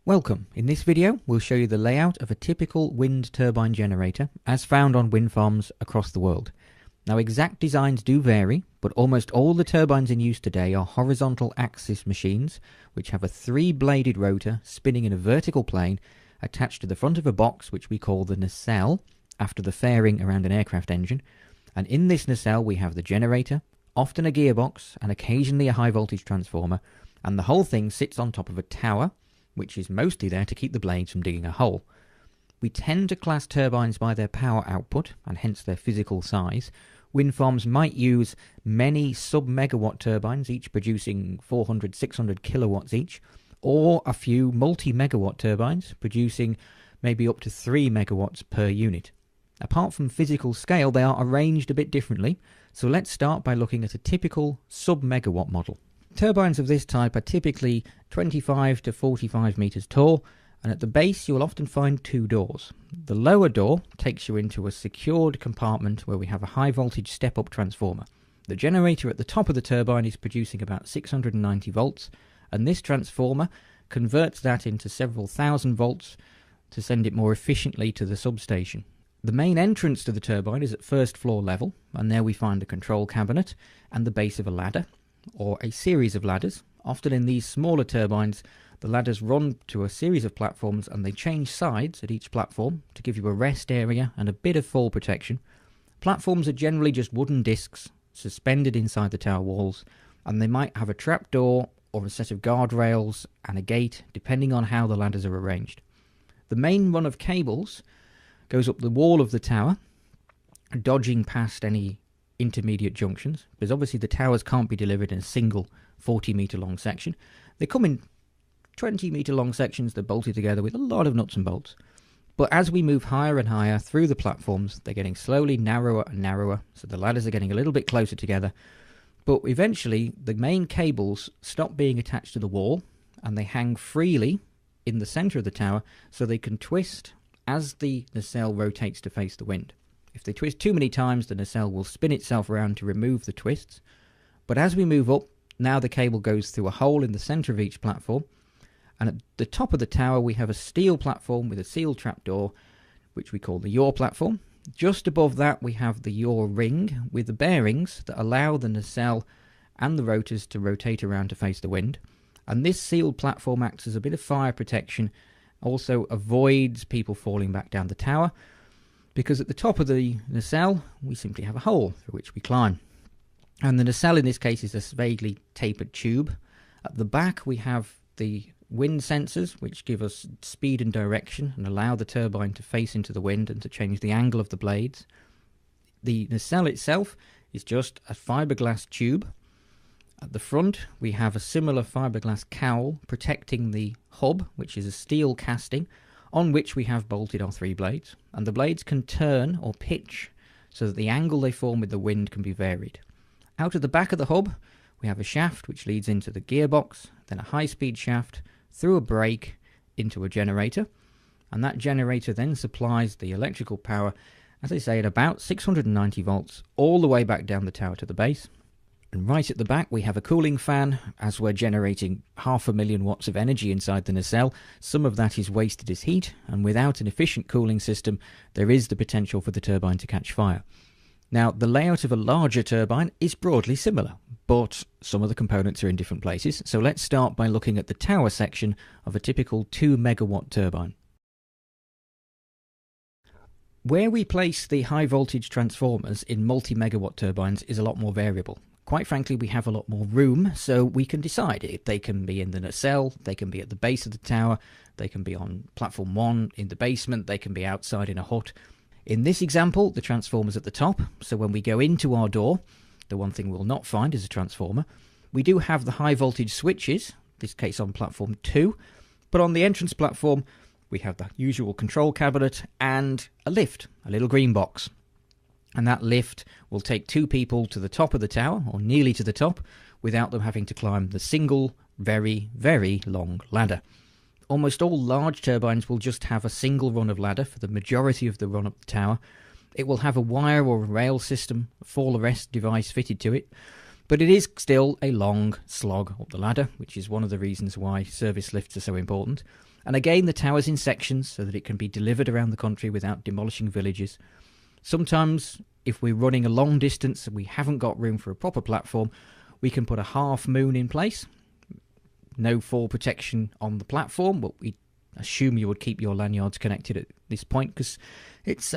Welcome. In this video, we'll show you the layout of a typical wind turbine generator as found on wind farms across the world. Now, exact designs do vary, but almost all the turbines in use today are horizontal axis machines, which have a three-bladed rotor spinning in a vertical plane attached to the front of a box which we call the nacelle, after the fairing around an aircraft engine. And in this nacelle we have the generator, often a gearbox, and occasionally a high-voltage transformer, and the whole thing sits on top of a tower, which is mostly there to keep the blades from digging a hole. We tend to class turbines by their power output, and hence their physical size. Wind farms might use many sub-megawatt turbines, each producing 400, 600 kilowatts each, or a few multi-megawatt turbines, producing maybe up to 3 megawatts per unit. Apart from physical scale, they are arranged a bit differently, so let's start by looking at a typical sub-megawatt model. Turbines of this type are typically 25 to 45 meters tall, and at the base you will often find two doors. The lower door takes you into a secured compartment where we have a high voltage step-up transformer. The generator at the top of the turbine is producing about 690 volts, and this transformer converts that into several thousand volts to send it more efficiently to the substation. The main entrance to the turbine is at first floor level, and there we find the control cabinet and the base of a ladder, or a series of ladders. Often in these smaller turbines, the ladders run to a series of platforms and they change sides at each platform to give you a rest area and a bit of fall protection. Platforms are generally just wooden discs suspended inside the tower walls, and they might have a trapdoor or a set of guardrails and a gate depending on how the ladders are arranged. The main run of cables goes up the wall of the tower, dodging past any intermediate junctions, because obviously the towers can't be delivered in a single 40-meter long section. They come in 20-meter long sections. They're bolted together with a lot of nuts and bolts. But as we move higher and higher through the platforms, they're getting slowly narrower and narrower, so the ladders are getting a little bit closer together. But eventually the main cables stop being attached to the wall and they hang freely in the center of the tower, so they can twist as the nacelle rotates to face the wind. If they twist too many times, the nacelle will spin itself around to remove the twists. But as we move up, now the cable goes through a hole in the center of each platform, and at the top of the tower we have a steel platform with a sealed trapdoor, which we call the yaw platform. Just above that we have the yaw ring with the bearings that allow the nacelle and the rotors to rotate around to face the wind. And this sealed platform acts as a bit of fire protection, also avoids people falling back down the tower, because at the top of the nacelle we simply have a hole through which we climb. And the nacelle in this case is a vaguely tapered tube. At the back we have the wind sensors, which give us speed and direction and allow the turbine to face into the wind and to change the angle of the blades. The nacelle itself is just a fiberglass tube. At the front we have a similar fiberglass cowl protecting the hub, which is a steel casting on which we have bolted our three blades, and the blades can turn or pitch so that the angle they form with the wind can be varied. Out of the back of the hub we have a shaft which leads into the gearbox, then a high-speed shaft through a brake into a generator, and that generator then supplies the electrical power, as I say, at about 690 volts all the way back down the tower to the base. And right at the back we have a cooling fan, as we're generating 500,000 watts of energy inside the nacelle. Some of that is wasted as heat, and without an efficient cooling system there is the potential for the turbine to catch fire. Now, the layout of a larger turbine is broadly similar, but some of the components are in different places, so let's start by looking at the tower section of a typical 2 megawatt turbine. Where we place the high voltage transformers in multi-megawatt turbines is a lot more variable. Quite frankly, we have a lot more room, so we can decide if they can be in the nacelle, they can be at the base of the tower, they can be on platform 1 in the basement, they can be outside in a hut. In this example, the transformer's at the top, so when we go into our door, the one thing we'll not find is a transformer. We do have the high voltage switches, this case on platform 2, but on the entrance platform we have the usual control cabinet and a lift, a little green box. And that lift will take two people to the top of the tower, or nearly to the top, without them having to climb the single, very, very long ladder. Almost all large turbines will just have a single run of ladder for the majority of the run up the tower. It will have a wire or a rail system, a fall arrest device fitted to it, but it is still a long slog up the ladder, which is one of the reasons why service lifts are so important. And again, the tower's in sections so that it can be delivered around the country without demolishing villages. Sometimes, if we're running a long distance and we haven't got room for a proper platform, we can put a half moon in place. No fall protection on the platform, but we assume you would keep your lanyards connected at this point because it's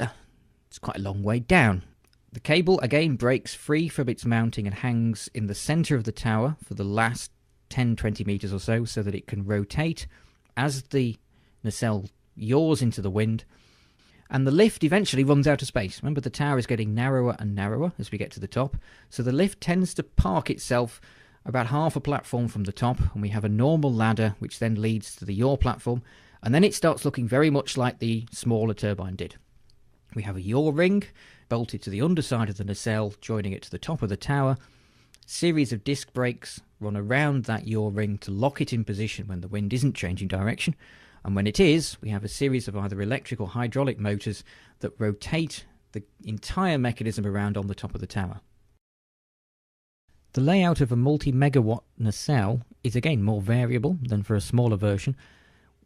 quite a long way down. The cable again breaks free from its mounting and hangs in the centre of the tower for the last 10-20 metres or so that it can rotate as the nacelle yaws into the wind, and the lift eventually runs out of space. Remember, the tower is getting narrower and narrower as we get to the top, so the lift tends to park itself about half a platform from the top, and we have a normal ladder which then leads to the yaw platform, and then it starts looking very much like the smaller turbine did. We have a yaw ring bolted to the underside of the nacelle, joining it to the top of the tower. Series of disc brakes run around that yaw ring to lock it in position when the wind isn't changing direction, and when it is, we have a series of either electric or hydraulic motors that rotate the entire mechanism around on the top of the tower. The layout of a multi-megawatt nacelle is again more variable than for a smaller version.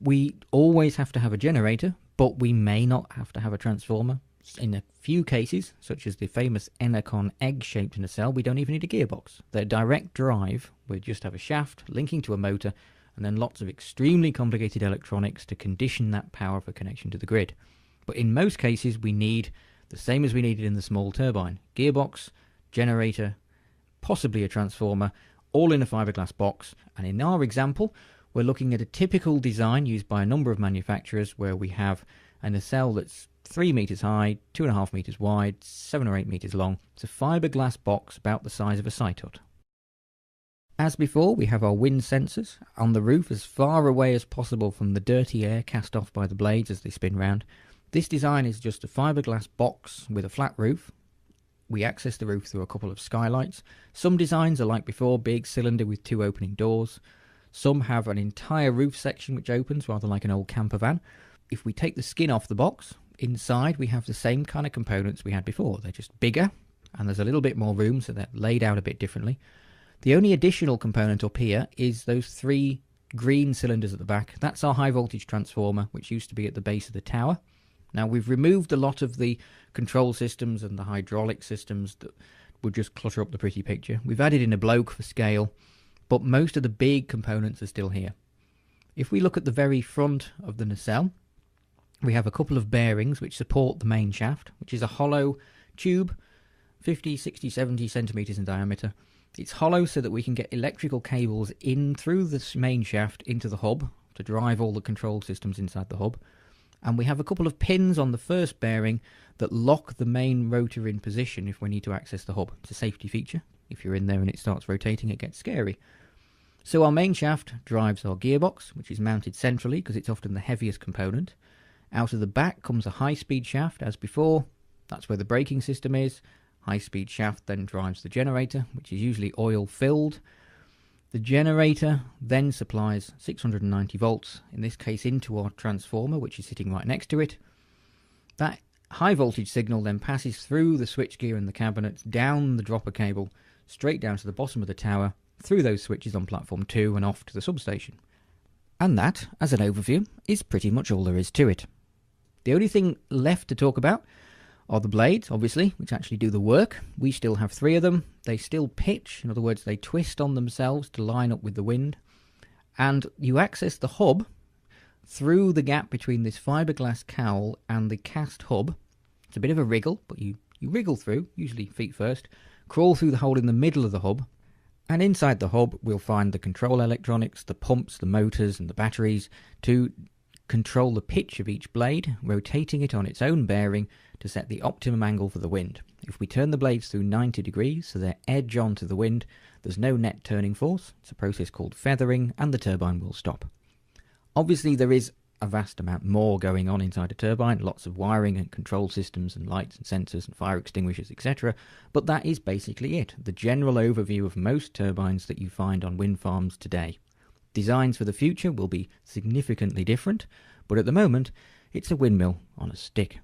We always have to have a generator, but we may not have to have a transformer. In a few cases, such as the famous Enercon egg-shaped nacelle, we don't even need a gearbox. They're direct drive. We just have a shaft linking to a motor, and then lots of extremely complicated electronics to condition that power for connection to the grid. But in most cases, we need the same as we needed in the small turbine. Gearbox, generator, possibly a transformer, all in a fiberglass box. And in our example, we're looking at a typical design used by a number of manufacturers where we have a nacelle that's 3 metres high, 2.5 metres wide, 7 or 8 metres long. It's a fiberglass box about the size of a site hut. As before, we have our wind sensors on the roof as far away as possible from the dirty air cast off by the blades as they spin round. This design is just a fiberglass box with a flat roof. We access the roof through a couple of skylights. Some designs are like before, big cylinder with 2 opening doors. Some have an entire roof section which opens, rather like an old camper van. If we take the skin off the box, inside we have the same kind of components we had before. They're just bigger, and there's a little bit more room, so they're laid out a bit differently. The only additional component up here is those 3 green cylinders at the back. That's our high voltage transformer, which used to be at the base of the tower. Now, we've removed a lot of the control systems and the hydraulic systems that would just clutter up the pretty picture. We've added in a bloke for scale, but most of the big components are still here. If we look at the very front of the nacelle, we have a couple of bearings which support the main shaft, which is a hollow tube, 50, 60, 70 centimetres in diameter. It's hollow so that we can get electrical cables in through this main shaft into the hub to drive all the control systems inside the hub. And we have a couple of pins on the first bearing that lock the main rotor in position if we need to access the hub. It's a safety feature. If you're in there and it starts rotating, it gets scary. So our main shaft drives our gearbox, which is mounted centrally because it's often the heaviest component. Out of the back comes a high-speed shaft, as before. That's where the braking system is. High-speed shaft then drives the generator, which is usually oil-filled. The generator then supplies 690 volts, in this case into our transformer, which is sitting right next to it. That high-voltage signal then passes through the switchgear and the cabinets, down the dropper cable, straight down to the bottom of the tower, through those switches on platform 2 and off to the substation. And that, as an overview, is pretty much all there is to it. The only thing left to talk about are the blades, obviously, which actually do the work. We still have 3 of them. They still pitch, in other words, they twist on themselves to line up with the wind. And you access the hub through the gap between this fiberglass cowl and the cast hub. It's a bit of a wriggle, but you wriggle through, usually feet first, crawl through the hole in the middle of the hub, and inside the hub we'll find the control electronics, the pumps, the motors and the batteries to control the pitch of each blade, rotating it on its own bearing to set the optimum angle for the wind. If we turn the blades through 90 degrees so they're edge on to the wind, there's no net turning force. It's a process called feathering, and the turbine will stop. Obviously there is a vast amount more going on inside a turbine, lots of wiring and control systems and lights and sensors and fire extinguishers, etc. But that is basically it, the general overview of most turbines that you find on wind farms today. Designs for the future will be significantly different, but at the moment, it's a windmill on a stick.